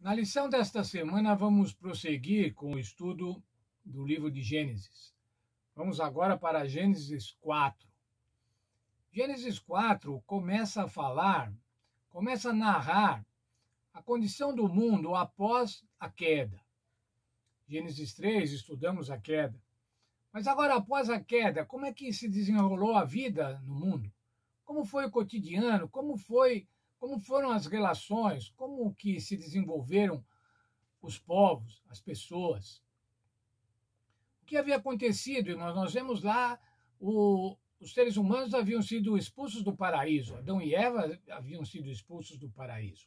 Na lição desta semana, vamos prosseguir com o estudo do livro de Gênesis. Vamos agora para Gênesis 4. Gênesis 4 começa a narrar a condição do mundo após a queda. Gênesis 3, estudamos a queda. Mas agora, após a queda, como é que se desenrolou a vida no mundo? Como foi o cotidiano? Como foram as relações? Como que se desenvolveram os povos, as pessoas? O que havia acontecido, irmãos? Nós vemos lá, os seres humanos haviam sido expulsos do paraíso. Adão e Eva haviam sido expulsos do paraíso.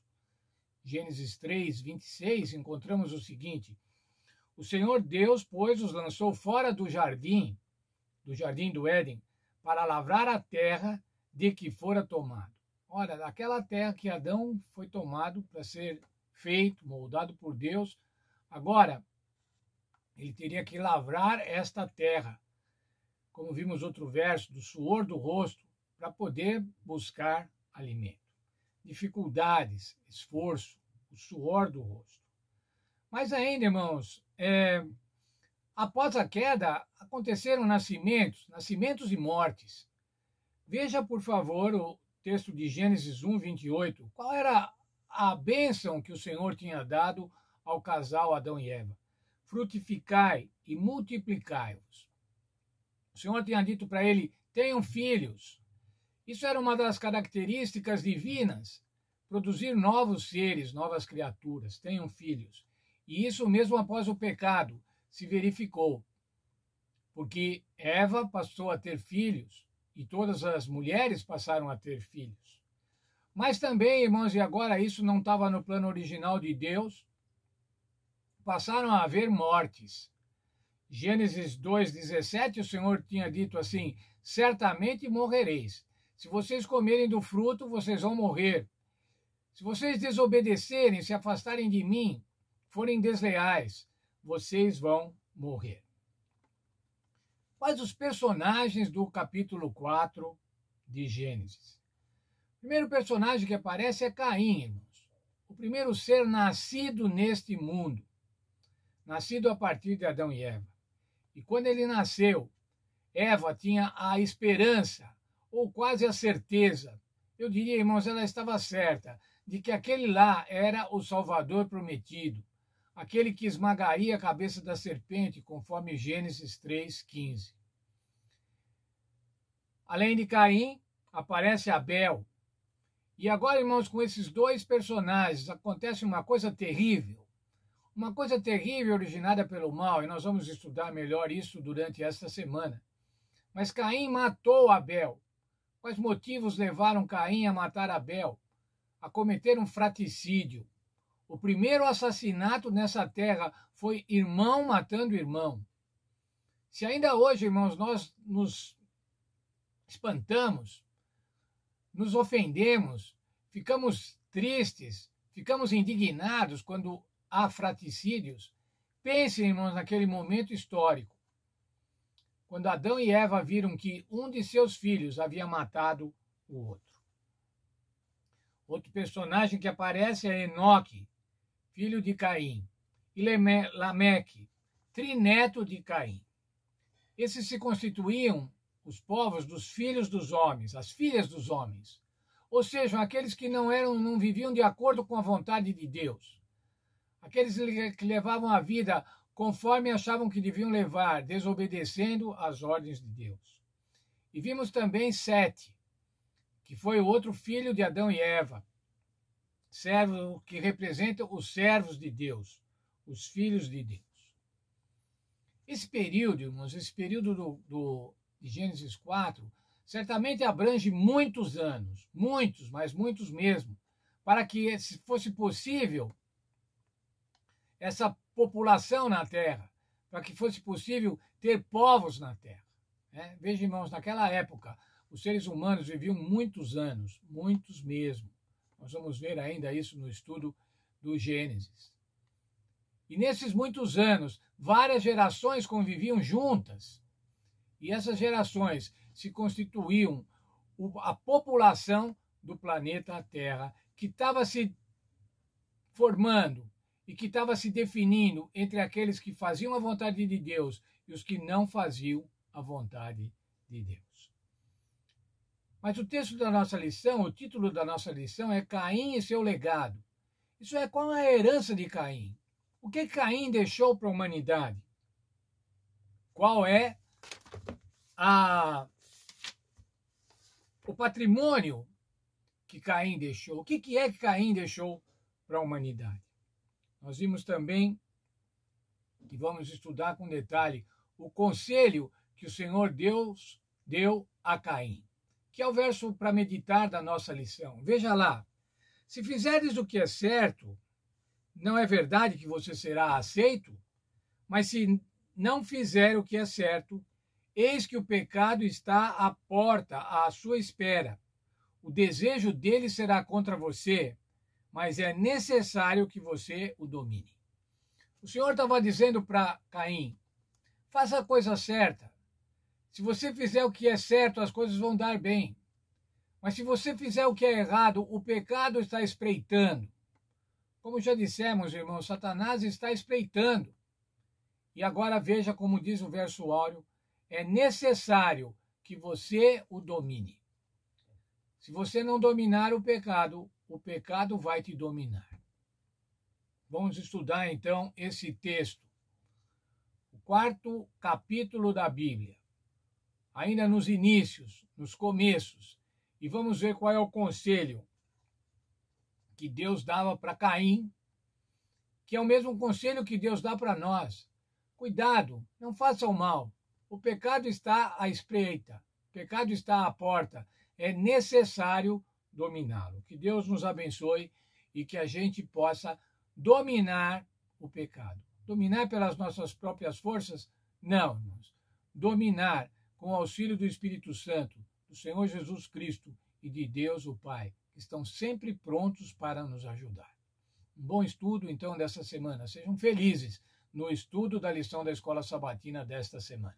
Gênesis 3, 26, encontramos o seguinte: o Senhor Deus, pois, os lançou fora do jardim do Éden, para lavrar a terra de que fora tomado. Ora, daquela terra que Adão foi tomado para ser feito, moldado por Deus, agora ele teria que lavrar esta terra, como vimos outro verso, do suor do rosto, para poder buscar alimento. Dificuldades, esforço, o suor do rosto. Mas ainda, irmãos, após a queda, aconteceram nascimentos e mortes. Veja, por favor, o texto de Gênesis 1, 28. Qual era a bênção que o Senhor tinha dado ao casal Adão e Eva? Frutificai e multiplicai-vos. O Senhor tinha dito para ele: tenham filhos. Isso era uma das características divinas, produzir novos seres, novas criaturas, tenham filhos. E isso mesmo após o pecado se verificou, porque Eva passou a ter filhos e todas as mulheres passaram a ter filhos. Mas também, irmãos, e agora isso não estava no plano original de Deus, passaram a haver mortes. Gênesis 2:17, o Senhor tinha dito assim: certamente morrereis. Se vocês comerem do fruto, vocês vão morrer. Se vocês desobedecerem, se afastarem de mim, forem desleais, vocês vão morrer. Quais os personagens do capítulo 4 de Gênesis? O primeiro personagem que aparece é Caim, irmãos. O primeiro ser nascido neste mundo, nascido a partir de Adão e Eva. E quando ele nasceu, Eva tinha a esperança, ou quase a certeza, eu diria, irmãos, ela estava certa, de que aquele lá era o Salvador prometido, aquele que esmagaria a cabeça da serpente, conforme Gênesis 3:15. Além de Caim, aparece Abel. E agora, irmãos, com esses dois personagens, acontece uma coisa terrível originada pelo mal, e nós vamos estudar melhor isso durante esta semana. Mas Caim matou Abel. Quais motivos levaram Caim a matar Abel? A cometer um fratricídio. O primeiro assassinato nessa terra foi irmão matando irmão. Se ainda hoje, irmãos, nós nos espantamos, nos ofendemos, ficamos tristes, ficamos indignados quando há fratricídios, pensem, irmãos, naquele momento histórico, quando Adão e Eva viram que um de seus filhos havia matado o outro. Outro personagem que aparece é Enoque, filho de Caim, e Lameque, trineto de Caim. Esses se constituíam os povos dos filhos dos homens, as filhas dos homens, ou seja, aqueles que não viviam de acordo com a vontade de Deus, aqueles que levavam a vida conforme achavam que deviam levar, desobedecendo às ordens de Deus. E vimos também Sete, que foi o outro filho de Adão e Eva, servo que representa os servos de Deus, os filhos de Deus. Esse período, irmãos, de Gênesis 4, certamente abrange muitos anos, muitos, mas muitos mesmo, para que fosse possível essa população na terra, para que fosse possível ter povos na terra. Veja, irmãos, naquela época, os seres humanos viviam muitos anos, muitos mesmo. Nós vamos ver ainda isso no estudo do Gênesis. E nesses muitos anos, várias gerações conviviam juntas. E essas gerações se constituíam a população do planeta Terra, que estava se formando e que estava se definindo entre aqueles que faziam a vontade de Deus e os que não faziam a vontade de Deus. Mas o texto da nossa lição, o título da nossa lição é Caim e seu legado. Isso é, qual é a herança de Caim? O que Caim deixou para a humanidade? Qual é o patrimônio que Caim deixou? O que é que Caim deixou para a humanidade? Nós vimos também, e vamos estudar com detalhe, o conselho que o Senhor Deus deu a Caim, que é o verso para meditar da nossa lição. Veja lá, se fizeres o que é certo, não é verdade que você será aceito? Mas se não fizer o que é certo, eis que o pecado está à porta, à sua espera. O desejo dele será contra você, mas é necessário que você o domine. O Senhor estava dizendo para Caim, faça a coisa certa. Se você fizer o que é certo, as coisas vão dar bem. Mas se você fizer o que é errado, o pecado está espreitando. Como já dissemos, irmãos, Satanás está espreitando. E agora veja como diz o verso áureo, é necessário que você o domine. Se você não dominar o pecado vai te dominar. Vamos estudar então esse texto. O 4º capítulo da Bíblia. Ainda nos inícios, nos começos. E vamos ver qual é o conselho que Deus dava para Caim, que é o mesmo conselho que Deus dá para nós. Cuidado, não faça o mal. O pecado está à espreita, o pecado está à porta. É necessário dominá-lo. Que Deus nos abençoe e que a gente possa dominar o pecado. Dominar pelas nossas próprias forças? Não, irmãos. Dominar com o auxílio do Espírito Santo, do Senhor Jesus Cristo e de Deus o Pai, que estão sempre prontos para nos ajudar. Um bom estudo, então, dessa semana. Sejam felizes no estudo da lição da Escola Sabatina desta semana.